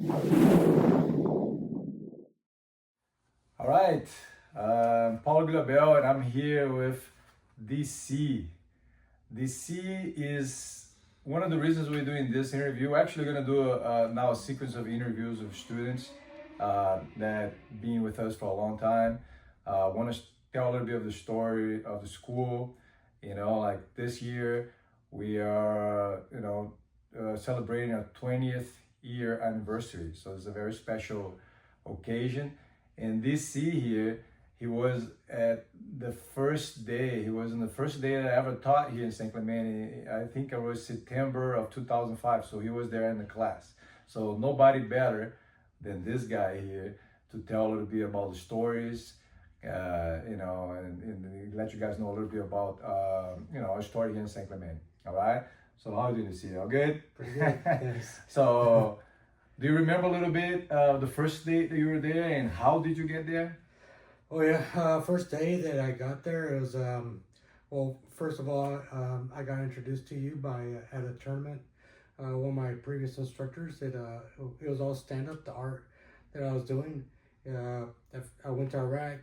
All right, Paulo Guillobel, and I'm here with DC. DC is one of the reasons we're doing this interview. We're actually going to do now a sequence of interviews with students that been with us for a long time. Want to tell a little bit of the story of the school. You know, like this year we are, celebrating our 20th year anniversary. So it's a very special occasion. And DC here, he was at the first day. He was in the first day that I ever taught here in San Clemente. I think it was September of 2005. So he was there in the class. So nobody better than this guy here to tell a little bit about the stories, and let you guys know a little bit about, our story here in San Clemente. All right. So how are you doing this year? All good? Pretty good. Yes. So, do you remember a little bit the first day that you were there, and how did you get there? Oh yeah, first day that I got there, it was first of all, I got introduced to you at a tournament. One of my previous instructors, it was all stand up, the art that I was doing. I went to Iraq,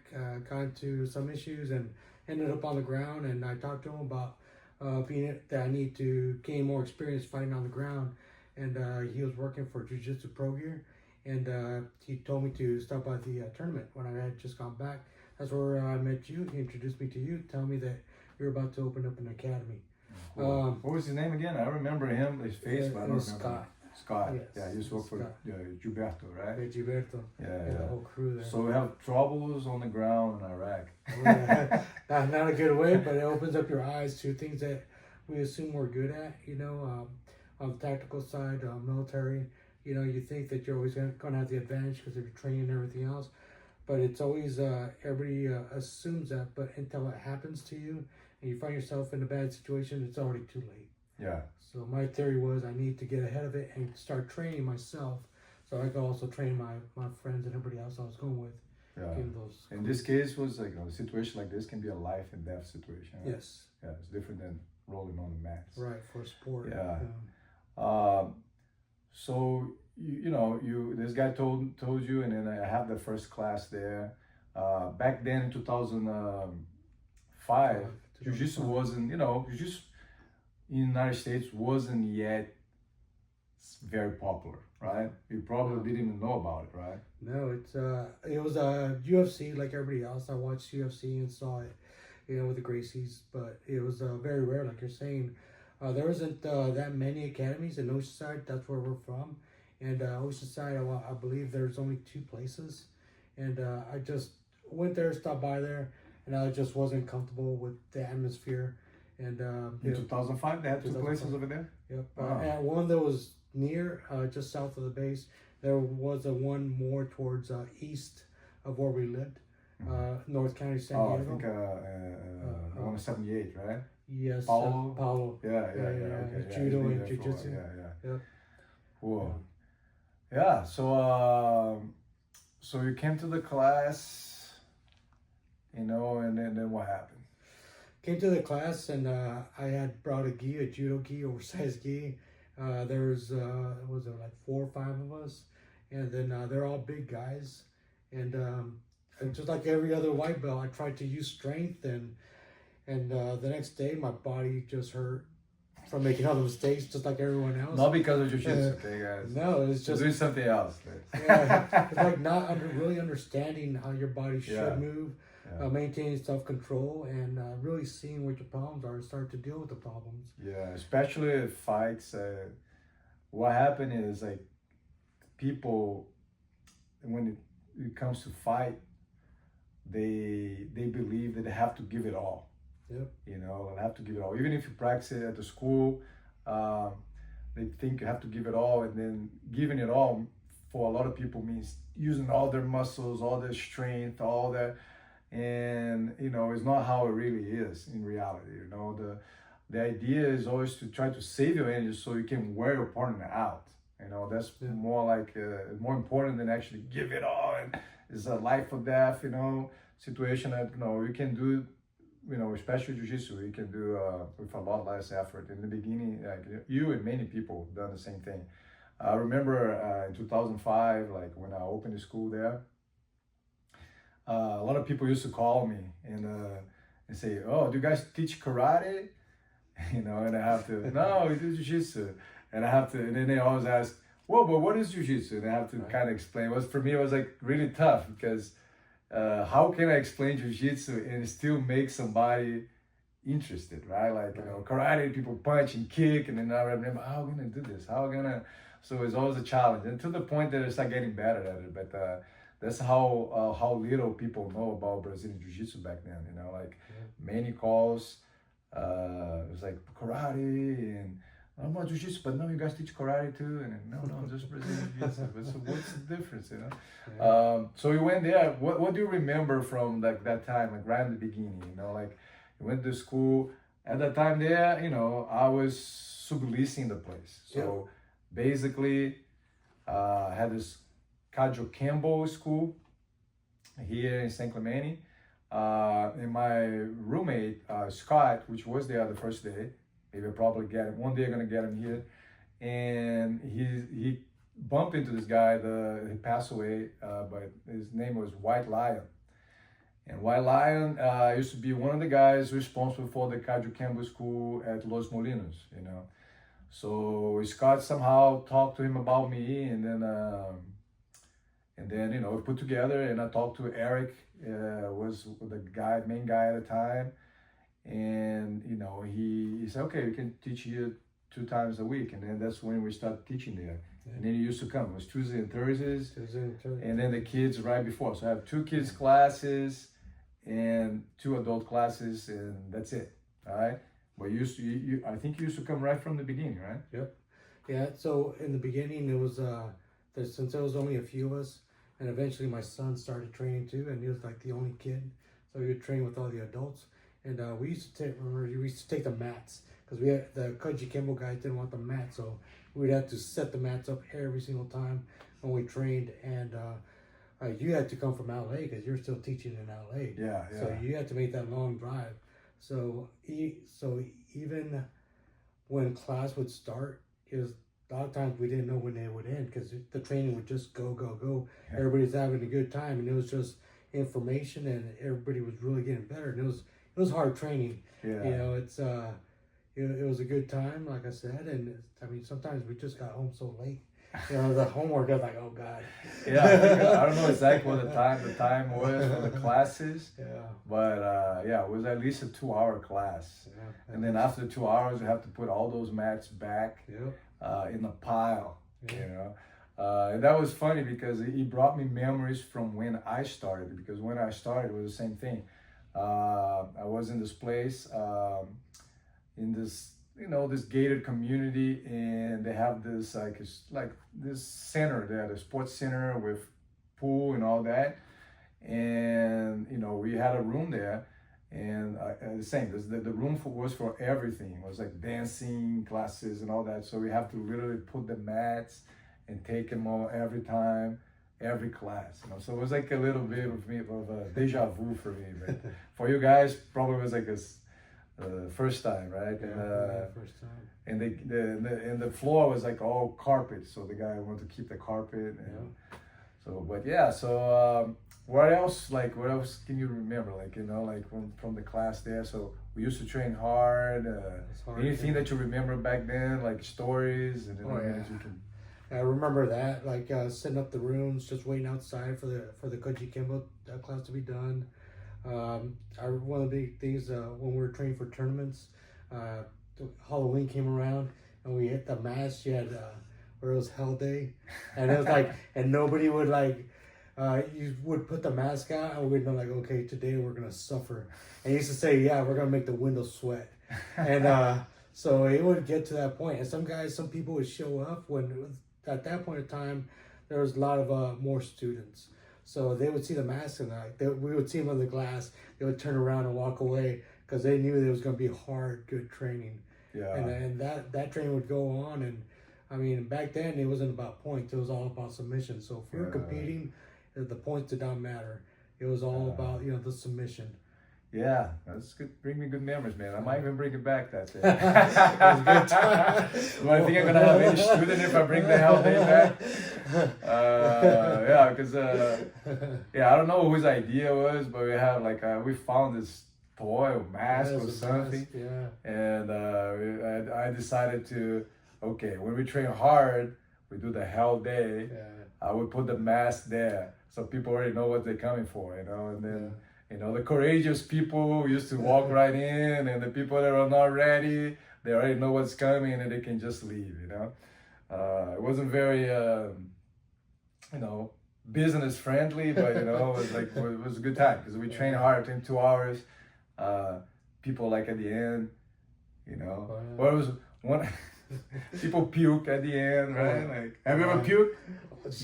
got into some issues, and ended up on the ground. And I talked to him about that I need to gain more experience fighting on the ground. And he was working for Jiu-Jitsu Pro here, and he told me to stop by the tournament when I had just gone back. That's where I met you. He introduced me to you, telling me that you're about to open up an academy. Cool. What was his name again? I remember him, his face, but I don't remember. Scott. Scott. Yes. Yeah, he used to work for Gilberto, right? Yeah, Gilberto. Yeah. The whole crew there. So we have troubles on the ground in Iraq. Not a good way, but it opens up your eyes to things that we assume we're good at, on the tactical side, military. You think that you're always going to have the advantage because of your training and everything else. But it's always, everybody assumes that, but until it happens to you and you find yourself in a bad situation, it's already too late. Yeah. So my theory was I need to get ahead of it and start training myself so I could also train my friends and everybody else I was going with. Yeah. In this case, was like a situation like this can be a life and death situation. Right? Yes. Yeah, it's different than rolling on the mats. Right, for sport. Yeah. So this guy told you, and then I have the first class there. Back then in 2005, Jiu-Jitsu wasn't, Jiu-Jitsu in the United States wasn't yet very popular, right? You probably didn't even know about it, right? No, it was UFC like everybody else. I watched UFC and saw it, with the Gracies, but it was very rare, like you're saying. There wasn't that many academies in Oceanside. That's where we're from. And Oceanside, I believe there's only 2 places. And I just went there, stopped by there, and I just wasn't comfortable with the atmosphere. And in 2005, they had 2 places over there? Yep. And one that was near, just south of the base. There was one more towards east of where we lived, North County, San Diego. I think the one is 78, right? Yes, Paulo. Yeah. Okay. Judo and Jiu-Jitsu. Yeah. Yep. Cool. Yeah. So you came to the class, and then what happened? Came to the class, and I had brought a judo gi, oversized gi. There was like 4 or 5 of us, and then they're all big guys, and just like every other white belt, I tried to use strength, and the next day my body just hurt from making all the mistakes, just like everyone else. Not because of Jiu-Jitsu, okay, guys. No, it's just doing something else. Yeah, it's like not really understanding how your body should move, maintaining self-control, and really seeing what your problems are and start to deal with the problems. Yeah, especially fights. What happened is like people, when it comes to fight, they believe that they have to give it all. Yep. They have to give it all. Even if you practice it at the school, they think you have to give it all, and then giving it all for a lot of people means using all their muscles, all their strength, all that. And it's not how it really is in reality. The idea is always to try to save your energy so you can wear your opponent out. That's more like more important than actually give it all. And it's a life or death situation that you can do. Especially Jiu-Jitsu, you can do with a lot less effort. In the beginning, like you and many people done the same thing. I remember in 2005, like when I opened the school there, a lot of people used to call me and say, "Oh, do you guys teach karate?" You know, and I have to, "No, we do jiu-jitsu," and I have to, and then they always ask, "Whoa, but what is jiu-jitsu?" And I have to kind of explain. For me, it was like really tough because how can I explain jiu-jitsu and still make somebody interested, right? Like, you know, karate, people punch and kick, and then I remember, how am I gonna do this? How am I gonna? So it's always a challenge, and to the point that I start getting better at it. But that's how little people know about Brazilian Jiu-Jitsu back then. You know, like many calls, it was like karate and. I'm not jiu-jitsu, but no, you guys teach karate too, and no, just Brazilian jiu-jitsu. But so what's the difference, you know? Yeah. So you went there. What do you remember from like that time, like right in the beginning? You know, like you went to school at that time. There, you know, I was subleasing the place. So basically, I had this Cadio Campbell school here in San Clemente, and my roommate Scott, which was there the first day. Maybe I'll probably get him. One day I'm gonna get him here. And he bumped into this guy, he passed away, but his name was White Lion. And White Lion used to be one of the guys responsible for the Cadio Campbell School at Los Molinos, you know. So Scott somehow talked to him about me, and then you know, we put together, and I talked to Eric, was the main guy at the time. And you know, he said, okay, we can teach here 2 times a week, and then that's when we started teaching there. And then he used to come. It was Tuesday and Thursdays, and then the kids right before. So I have 2 kids classes and 2 adult classes, and that's it. All right. But I think you used to come right from the beginning, right? Yep. Yeah. So in the beginning, it was since there was only a few of us, and eventually my son started training too, and he was like the only kid, so he would train with all the adults. And we used to take the mats, because the Koji Kimbo guys didn't want the mats, so we'd have to set the mats up every single time when we trained. And you had to come from LA because you're still teaching in LA. Yeah. So you had to make that long drive. So even when class would start, it was a lot of times we didn't know when they would end, because the training would just go. Yeah. Everybody's having a good time, and it was just information, and everybody was really getting better, and it was hard training. Yeah. You know, it was a good time, like I said, and I mean, sometimes we just got home so late. You know, the homework, I was like, oh God. Yeah, I don't know exactly what the time was for the classes. Yeah. But it was at least a 2-hour class. Yeah. And then after 2 hours, you have to put all those mats back in a pile. Yeah. You know. And that was funny because it brought me memories from when I started. Because when I started, it was the same thing. I was in this place, in this, you know, this gated community, and they have this like this center there, the sports center with pool and all that. And you know, we had a room there, and the same. The room was for everything. It was like dancing classes and all that. So we have to literally put the mats and take them all every time. Every class, you know, so it was like a little bit of a deja vu for me, but for you guys, probably was like a first time, right? Yeah, first time. And the floor was like all carpet, so the guy wanted to keep the carpet, and so. But yeah, so what else can you remember? Like, you know, like from the class there. So we used to train hard. Anything that you remember back then, like stories, and you can. I remember that, like setting up the rooms, just waiting outside for the Koji Kimbo class to be done. One of the big things when we were training for tournaments, Halloween came around and we hit the mask. You had where it was Hell Day, and it was like, and nobody would you would put the mask out, and we'd know like, okay, today we're gonna suffer. And he used to say, yeah, we're gonna make the windows sweat, and so it would get to that point. And some people would show up when. At that point in time, there was a lot of more students. So they would see the mask, and we would see them on the glass. They would turn around and walk away because they knew there was going to be hard, good training. Yeah. And that training would go on. And I mean, back then, it wasn't about points. It was all about submission. So if we were competing, the points did not matter. It was all about, you know, the submission. Yeah, that's good. Bring me good memories, man. I might even bring it back that day. It was a good time. Do I think I'm gonna have any student if I bring the hell day back? Yeah, because yeah, I don't know whose idea it was, but we have like we found this toy or mask Yeah, or it's a something, mask, yeah. and I decided to okay, when we train hard, we do the hell day. Yeah. I would put the mask there, so people already know what they're coming for, you know, and then. You know, the courageous people used to walk right in, and the people that are not ready, they already know what's coming, and they can just leave, you know. It wasn't very, you know, business friendly, but, you know, it was like, it was a good time because we trained hard in 2 hours. People like at the end, you know, well, it was one, people puke at the end, right? Like, have you ever puked?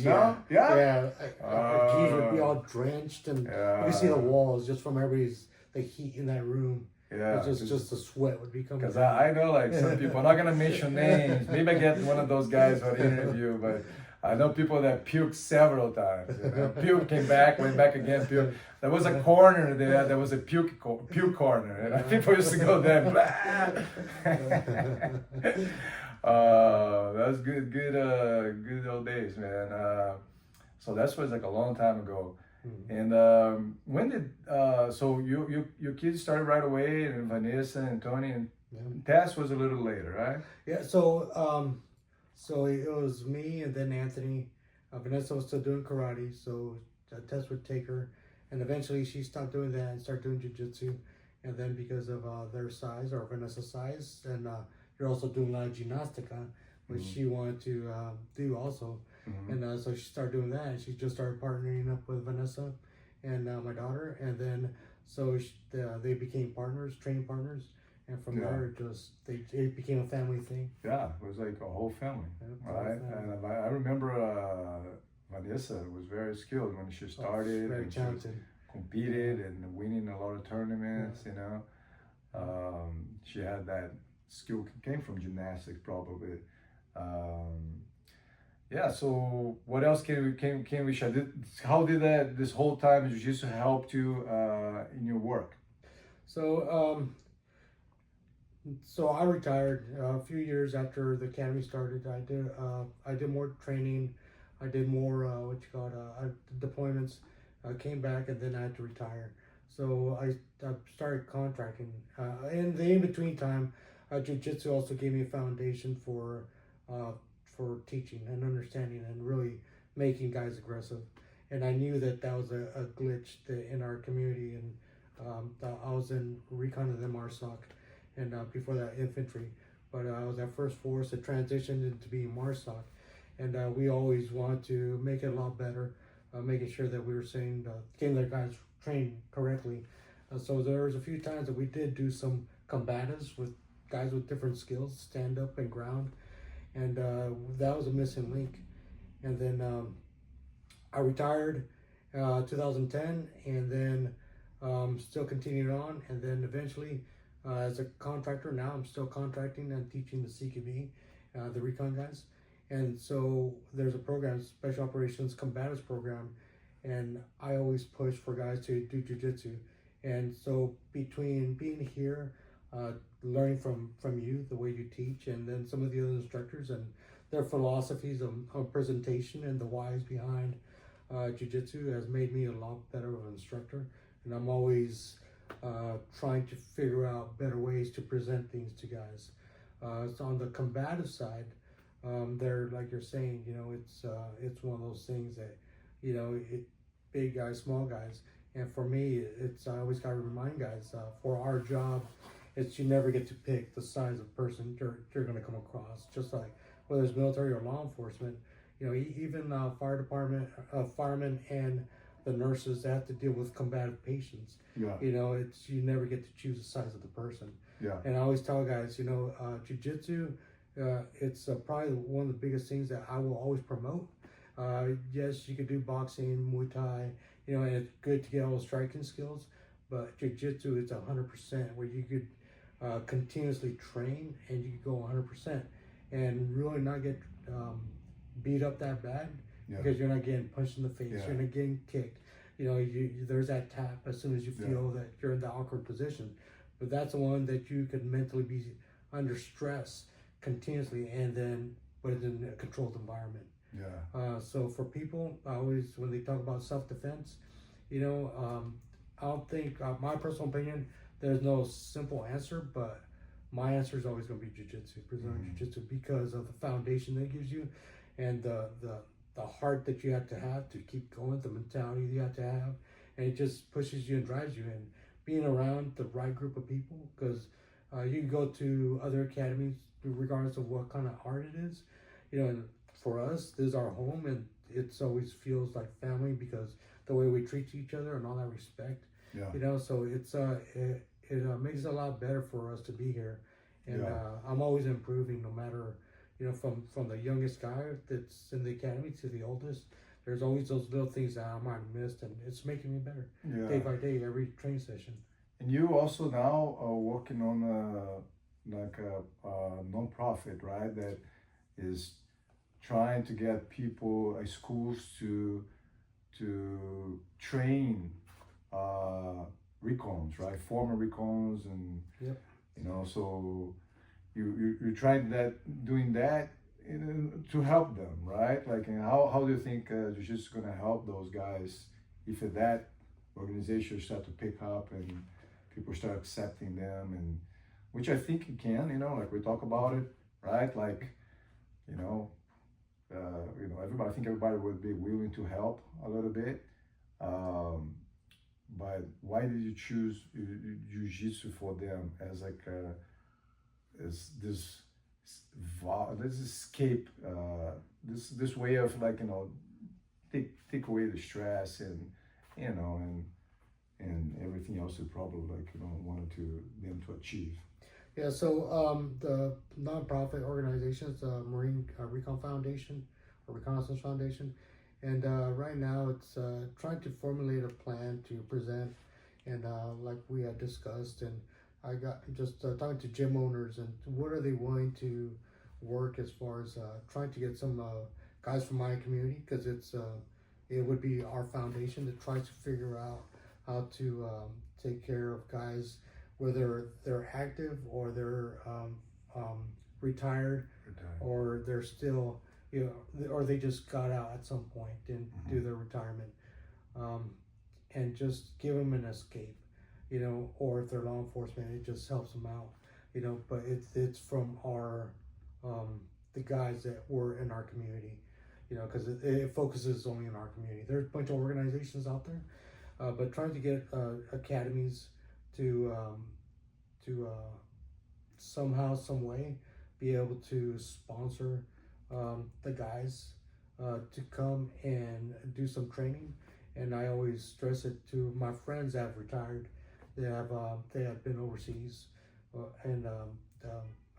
No? Yeah? Yeah. Our keys would be all drenched, and you can see the walls just from the heat in that room. Yeah. It's just the sweat would be coming. Because I know like some people, I'm not going to mention names. Maybe I get one of those guys on the interview, but I know people that puked several times. You know? Puke came back, went back again, puke. There was a corner there was a puke corner. And people used to go there. That was good old days, man. So that was like a long time ago. And when did so your kids started right away, and Vanessa and Tony, and Tess was a little later, right? Yeah. So it was me and then Anthony. Vanessa was still doing karate, so Tess would take her, and eventually she stopped doing that and started doing jiu-jitsu. And then because of their size, or Vanessa's size, and you're also doing a lot of gymnastica, which she wanted to do also. And so she started doing that, and she just started partnering up with Vanessa and my daughter. And then so they became partners, training partners. And from there, it became a family thing. Yeah, it was like a whole family, right? And I remember Vanessa was very skilled when she started. Very talented. Competed and winning a lot of tournaments, you know. She had that skill, came from gymnastics probably. Yeah, so what else can we share? How did this whole time jiu-jitsu helped you in your work? So I retired a few years after the academy started. I did more training. I did more deployments. I came back, and then I had to retire. So I started contracting. In the in-between time, jiu-jitsu also gave me a foundation for teaching and understanding and really making guys aggressive. And I knew that was a glitch in our community. And I was in recon and then MARSOC, and before that infantry. But I was at First Force that transitioned into being MARSOC. And we always wanted to make it a lot better. Making sure that we were getting their guys trained correctly. So there was a few times that we did do some combatives with guys with different skills, stand up and ground, and that was a missing link. And then I retired 2010, and then still continued on, and then eventually as a contractor, now I'm still contracting and teaching the CQB, the recon guys. And so there's a program, Special Operations Combatives program, and I always push for guys to do jiu-jitsu. And so between being here, learning from you, the way you teach, and then some of the other instructors and their philosophies of presentation and the whys behind jiu-jitsu has made me a lot better of an instructor. And I'm always trying to figure out better ways to present things to guys. So on the combative side, they're like you're saying, you know, it's one of those things that, you know, big guys, small guys, and for me, I always got to remind guys for our job, you never get to pick the size of person you're going to come across. Just like whether it's military or law enforcement, you know, even fire department, firemen, and the nurses that have to deal with combative patients. Yeah. You know, you never get to choose the size of the person. Yeah. And I always tell guys, you know, jiu-jitsu. It's probably one of the biggest things that I will always promote. Yes, you could do boxing, Muay Thai, you know, and it's good to get all the striking skills, but jiu-jitsu, it's 100% where you could continuously train and you could go 100% and really not get beat up that bad because you're not getting punched in the face, you're not getting kicked. there's that tap as soon as you feel that you're in the awkward position, but that's the one that you could mentally be under stress continuously, and then but in a controlled environment. So for people, I always, when they talk about self-defense, I don't think, my personal opinion, there's no simple answer, but my answer is always going to be jiu-jitsu, Brazilian jiu-jitsu, because of the foundation that it gives you, and the heart that you have to keep going, the mentality you have to have, and it just pushes you and drives you. And being around the right group of people, because you can go to other academies regardless of what kind of art it is, and for us, this is our home, and it's always feels like family because the way we treat each other and all that respect. So it's it makes it a lot better for us to be here, and I'm always improving, no matter from the youngest guy that's in the academy to the oldest. There's always those little things that I might have missed, and it's making me better day by day, every training session. And you also now are working on a non-profit, right? That is trying to get people, schools to train recons, right? Former recons, and so you're trying doing that to help them, right? Like, and how do you think jiu-jitsu is going to help those guys if that organization start to pick up and people start accepting them, and which I think it can, like we talk about it, right? Like, everybody, I think everybody would be willing to help a little bit. But why did you choose jiu-jitsu for them as like as this escape, this way of, like, take away the stress and and everything else you probably, like, wanted them to achieve? So the nonprofit organization is the Marine Recon Foundation, or Reconnaissance Foundation, and right now it's trying to formulate a plan to present, and like we had discussed, and I got just talking to gym owners, and what are they willing to work as far as trying to get some guys from my community, because it would be our foundation that tries to figure out how to take care of guys, whether they're active or they're retired, or they're still, or they just got out at some point and do their retirement, and just give them an escape, or if they're law enforcement, it just helps them out, but it's from our, the guys that were in our community, because it focuses only in our community. There's a bunch of organizations out there, but trying to get academies to somehow, some way, be able to sponsor the guys to come and do some training. And I always stress it to my friends that have retired. They have been overseas, and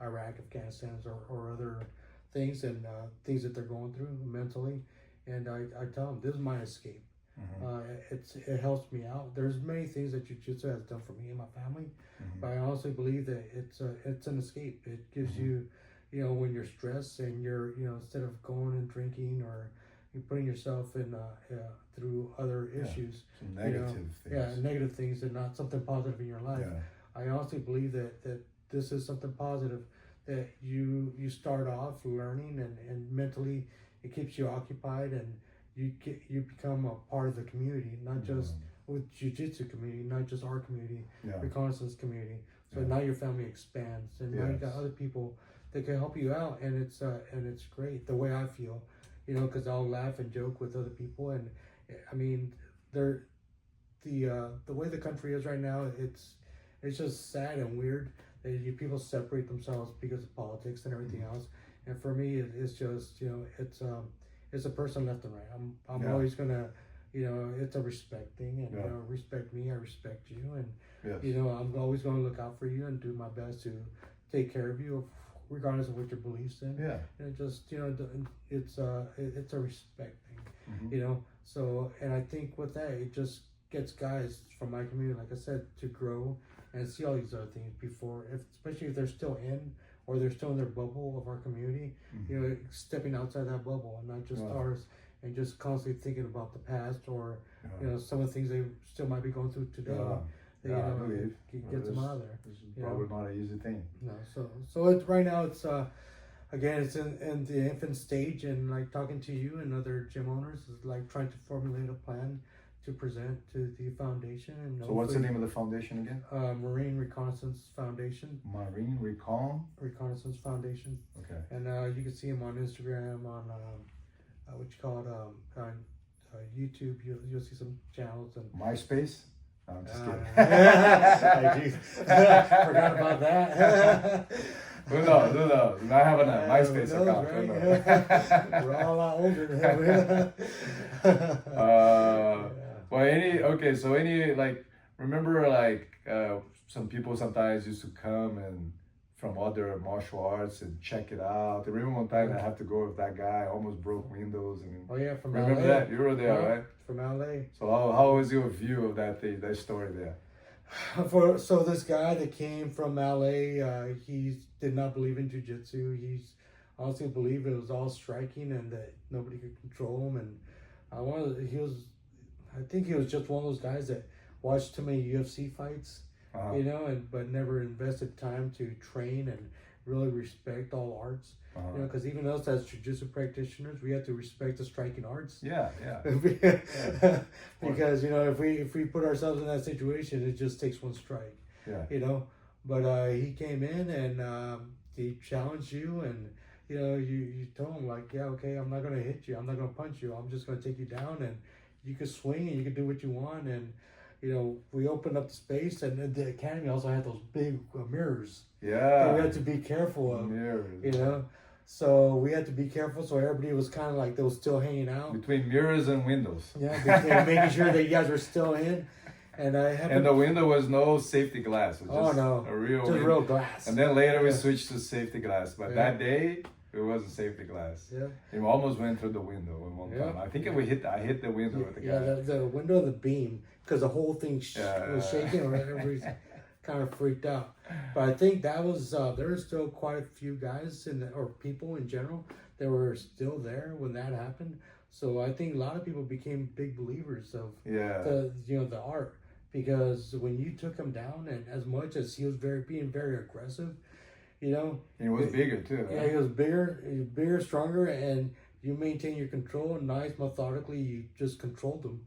Iraq, Afghanistan, or other things, and things that they're going through mentally. And I tell them, this is my escape. It helps me out. There's many things that jiu-jitsu has done for me and my family, but I honestly believe that it's an escape. It gives you, when you're stressed and you're, instead of going and drinking, or you're putting yourself in through other issues, some negative things. Negative things, and not something positive in your life. I honestly believe that this is something positive, that you start off learning, and mentally it keeps you occupied, and you become a part of the community, not just with jiu-jitsu community, not just our community, reconnaissance community. So now your family expands, and now you got other people that can help you out, and it's great the way I feel, because I'll laugh and joke with other people, and I mean, the way the country is right now, it's just sad and weird that people separate themselves because of politics and everything else. And for me, it's just, it's a person left and right. I'm always gonna, it's a respect thing, and respect me, I respect you, and I'm always gonna look out for you and do my best to take care of you, regardless of what your beliefs in. And it just, it's a respect thing, So, and I think with that, it just gets guys from my community, like I said, to grow and see all these other things before, especially if they're still in, or they're still in their bubble of our community, stepping outside that bubble, and not just ours, and just constantly thinking about the past or some of the things they still might be going through today. I believe Gets them out of there. It's probably not an easy thing. No, so it's right now it's again it's in the infant stage, and like talking to you and other gym owners is like trying to formulate a plan to present to the foundation. And so what's the name of the foundation again? Marine Reconnaissance Foundation. Marine Reconnaissance Foundation. Okay. And you can see him on Instagram, on what you call it, on YouTube. You'll see some channels and MySpace. No, I'm just kidding. Forgot about that. Who knows? I have a MySpace account. Right? We're all a lot older. Remember some people sometimes used to come and from other martial arts and check it out. I remember one time I had to go with that guy, almost broke windows. And from remember LA. that? You were there, right? From LA. So how was your view of that story there? So this guy that came from LA, he did not believe in jiu-jitsu. He's honestly believed it was all striking and that nobody could control him. And I think he was just one of those guys that watched too many UFC fights, but never invested time to train and really respect all arts. Because even us as jiu-jitsu practitioners, we have to respect the striking arts. Yeah. Because if we put ourselves in that situation, it just takes one strike. Yeah. But he came in and he challenged you, and you told him like, yeah, okay, I'm not gonna hit you, I'm not gonna punch you, I'm just gonna take you down, and you can swing and you can do what you want. And we opened up the space, and the academy also had those big mirrors. Yeah. So we had to be careful of. Mirrors. So we had to be careful. So everybody was kind of like they were still hanging out between mirrors and windows. Yeah, making sure that you guys were still in. And the window was no safety glass. It was just a real glass. And then later we switched to safety glass. But that day it wasn't safety glass. Yeah. It almost went through the window at one time. I think I hit the window with the guy. Yeah, the window of the beam, because the whole thing was shaking, or everybody's kind of freaked out. But I think that was there were still quite a few guys or people in general that were still there when that happened. So I think a lot of people became big believers of the art, because when you took him down, and as much as he was being very aggressive, he was bigger too. Yeah, he was bigger, stronger, and you maintain your control. And nice, methodically, you just controlled him,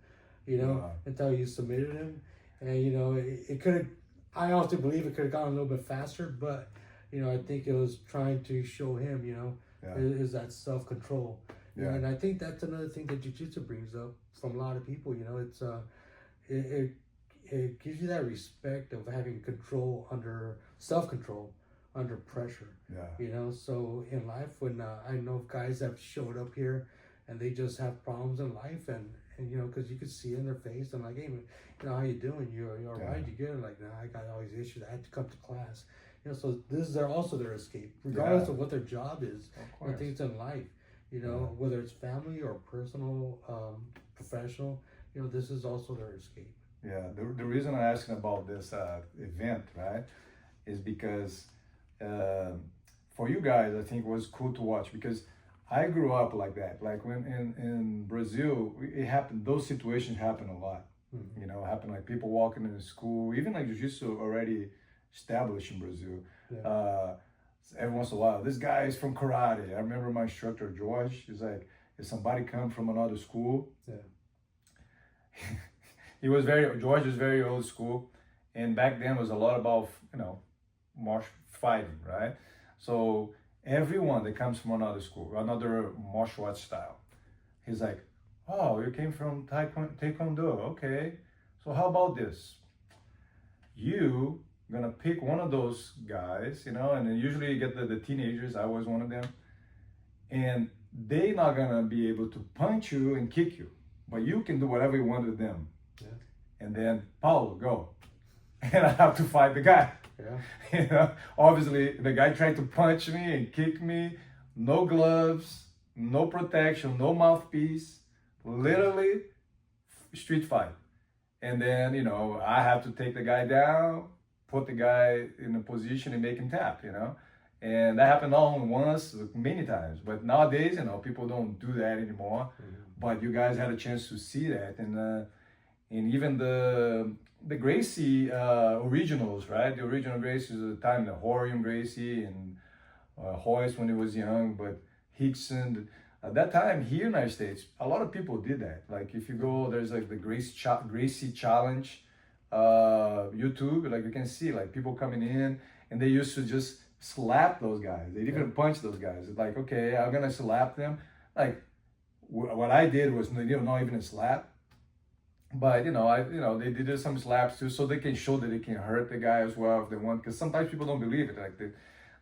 until you submitted him. And it could have. I honestly believe it could have gone a little bit faster, but I think it was trying to show him, is that self-control. Yeah. And I think that's another thing that jiu-jitsu brings up from a lot of people. It's it gives you that respect of having control under self-control under pressure. Yeah. So in life, when I know guys that have showed up here and they just have problems in life, and because you could see it in their face, I'm like, hey, how you doing? You all right? You good? Like, nah, I got all these issues. I had to come to class. So this is also their escape, regardless of what their job is, or things in life. Whether it's family or personal, professional. This is also their escape. Yeah. The reason I'm asking about this event, right, is because for you guys, I think it was cool to watch, because I grew up like that. Like when in Brazil, it happened. Those situations happen a lot. Mm-hmm. Happen like people walking into school, even like jiu-jitsu already established in Brazil. Yeah. Every once in a while, this guy is from karate. I remember my instructor George. He's like, if somebody come from another school, George was very old school, and back then was a lot about martial fighting, right? So everyone that comes from another school, another martial arts style, he's like, oh, you came from Taekwondo, okay. So how about this? You gonna pick one of those guys, and then usually you get the teenagers, I was one of them, and they not gonna be able to punch you and kick you, but you can do whatever you want with them. Yeah. And then, Paulo, go. And I have to fight the guy. Yeah. Obviously the guy tried to punch me and kick me, no gloves, no protection, no mouthpiece, literally street fight. And then, I have to take the guy down, put the guy in a position and make him tap, And that happened not only once, many times. But nowadays, people don't do that anymore. Mm-hmm. but you guys had a chance to see that, and even the Gracie originals, right? The original Gracie is the time the Horium Gracie and Hoist when he was young, but Hickson. At that time here in the United States, a lot of people did that. Like if you go, there's like the Gracie Challenge, YouTube. Like you can see like people coming in, and they used to just slap those guys. They didn't even punch those guys. It's like, okay, I'm gonna slap them. Like what I did was not even a slap, but they did some slaps too, so they can show that they can hurt the guy as well if they want. Because sometimes people don't believe it. Like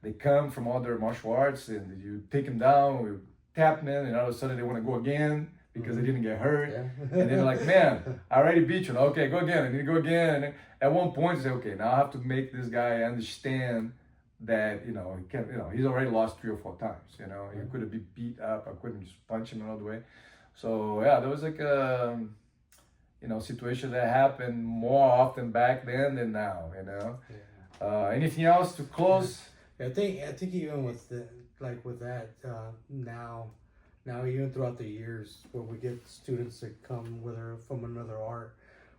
they come from other martial arts and you take them down, you tap them, and all of a sudden they want to go again because they didn't get hurt. Yeah. And they're like, man, I already beat you. Okay, go again. And then go again. And at one point, you say, okay, now I have to make this guy understand that, he can, he's already lost 3 or 4 times. He could have been beat up. I couldn't just punch him another way. So, yeah, there was like a, situation that happened more often back then than now, Yeah. Anything else to close? I think even with that now even throughout the years where we get students that come whether from another art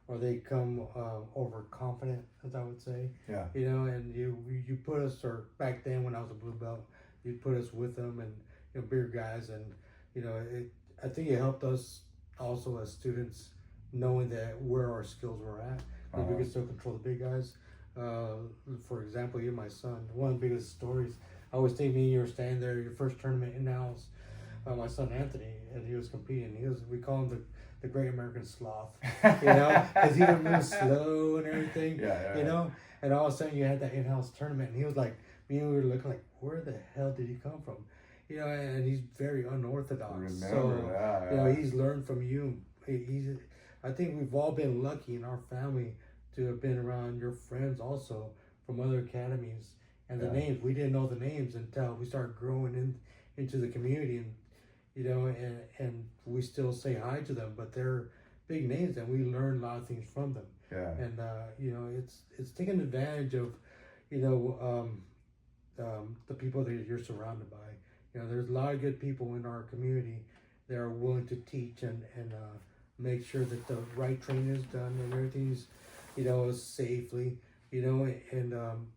or they come overconfident, as I would say. Yeah. And you put us, or back then when I was a blue belt, you put us with them and bigger guys, and I think it helped us also as students knowing that where our skills were at, that we could still control the big guys. For example, you're my son. One of the biggest stories, I always think you were standing there, your first tournament in house. My son Anthony, and he was competing. We call him the Great American Sloth, because he would move slow and everything, Yeah. And all of a sudden you had that in-house tournament, and he was like, me and we were looking like, where the hell did he come from? And he's very unorthodox. He's learned from you. I think we've all been lucky in our family to have been around your friends also from other academies, and the names, we didn't know the names until we started growing into the community, and and we still say hi to them, but they're big names and we learn a lot of things from them. Yeah. And it's taking advantage of the people that you're surrounded by. There's a lot of good people in our community that are willing to teach and make sure that the right training is done and everything's safely, and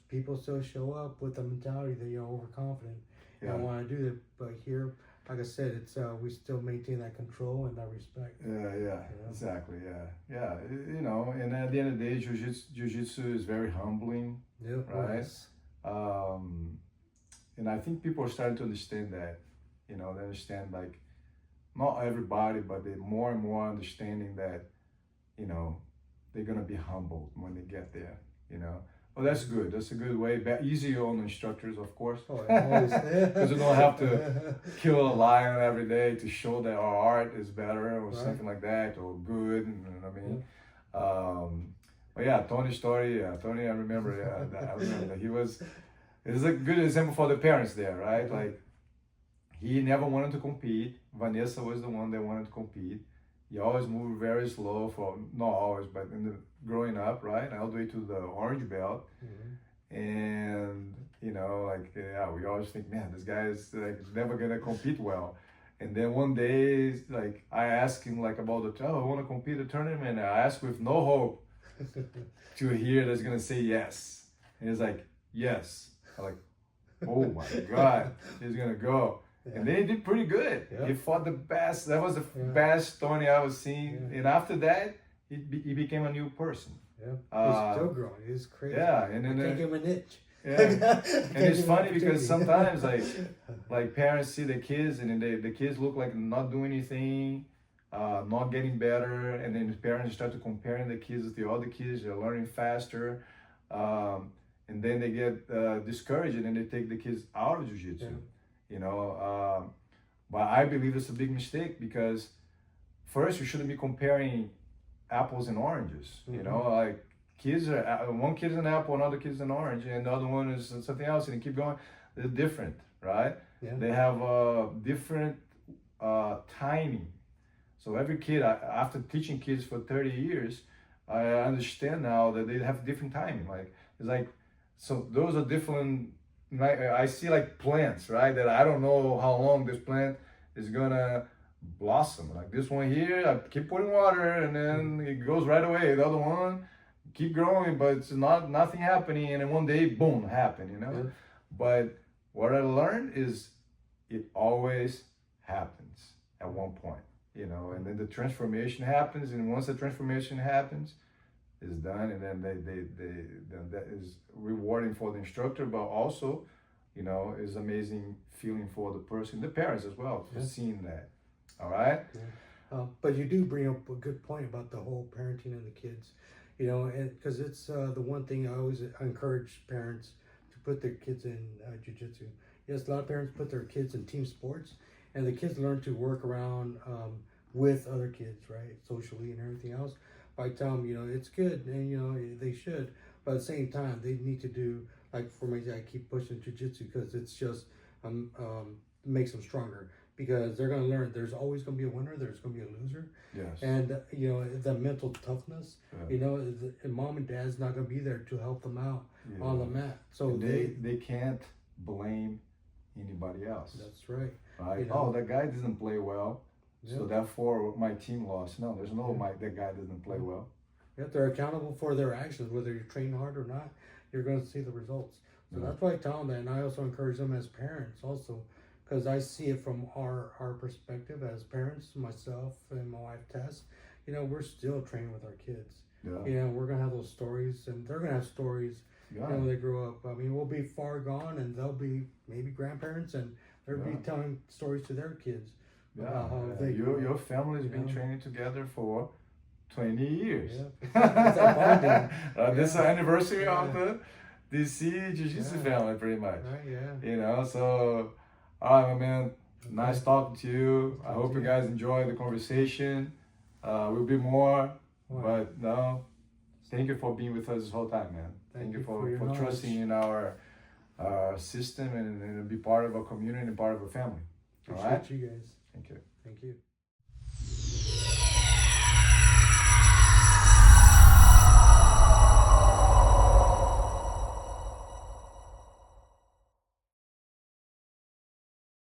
people still show up with the mentality that you're overconfident and want to do it. But here, like I said, it's we still maintain that control and that respect. Exactly. And at the end of the day, jiu-jitsu is very humbling, right? Yes. And I think people are starting to understand that. They understand, like, not everybody, but they're more and more understanding that, they're gonna be humbled when they get there. Well, that's good. That's a good way. Easy on instructors, of course, because you don't have to kill a lion every day to show that our art is better or something like that, or good. You know what I mean? But yeah, Tony's story. Tony, I remember. I remember that he was. It's a good example for the parents there, right? Like, he never wanted to compete. Vanessa was the one that wanted to compete. He always moved very slow not always, but growing up, right? All the way to the orange belt. Mm-hmm. And, we always think, man, this guy is like never gonna compete well. And then one day, like, I asked him like about I want to compete the tournament. And I asked with no hope to hear that's gonna say yes. And he's like, yes. I'm like, oh my God, he's gonna go. Yeah. And then he did pretty good. Yeah. He fought the best. That was the best Tony I was seeing. Yeah. And after that, he became a new person. Yeah, he's still growing. He's crazy. Yeah, and then can't give him a niche. Yeah, and it's funny because sometimes like parents see the kids and then the kids look like not doing anything, not getting better, and then the parents start to comparing the kids with the other kids. They're learning faster, and then they get discouraged and then they take the kids out of jiu-jitsu. Yeah. But I believe it's a big mistake because first you shouldn't be comparing apples and oranges. Mm-hmm. Like kids are one kid is an apple, another kid is an orange, and the other one is something else, and you keep going. They're different, right? Yeah. They have different timing. So every kid, after teaching kids for 30 years, I understand now that they have different timing. Like it's like, so those are different. I see like plants, right? That I don't know how long this plant is gonna blossom. Like this one here, I keep putting water and then it goes right away. The other one, keep growing, but it's nothing happening. And then one day, boom, happen, you know? Yeah. But what I learned is it always happens at one point, you know, and then the transformation happens. And once the transformation happens, it's done. And then then that is rewarding for the instructor, but also, you know, is amazing feeling for the person, the parents as well, for seeing that. All right. Yeah. But you do bring up a good point about the whole parenting and the kids, you know, and because it's the one thing I always encourage parents to put their kids in jiu-jitsu. Yes, a lot of parents put their kids in team sports, and the kids learn to work around with other kids, right, socially and everything else. But I tell them, you know, it's good, and you know they should, but at the same time they need to do, like for me, I keep pushing jiu-jitsu because it's just makes them stronger. Because they're going to learn there's always going to be a winner, there's going to be a loser. Yes. And, you know, the mental toughness, you know, and mom and dad's not going to be there to help them out on the mat. So and they can't blame anybody else. That's right. Right? You know? Oh, that guy doesn't play well, so therefore my team lost. No, there's no that guy doesn't play well. Yeah, they're accountable for their actions, whether you train hard or not, you're going to see the results. So that's why I tell them that, and I also encourage them as parents also, because I see it from our perspective as parents, myself and my wife Tess. You know, we're still training with our kids. Yeah. You know, we're gonna have those stories, and they're gonna have stories. You know, when they grow up. I mean, we'll be far gone, and they'll be maybe grandparents, and they'll be telling stories to their kids. Yeah. Your family's been training together for 20 years. Yeah. This is the anniversary of the DC Jiu-Jitsu family, pretty much. Right. Yeah. You know, so. All right, my man. Nice talking to you. I hope you guys enjoy the conversation. Will be more, but no. Thank you for being with us this whole time, man. Thank you for trusting in our system and be part of our community and part of our family. Appreciate you guys. Thank you. Thank you.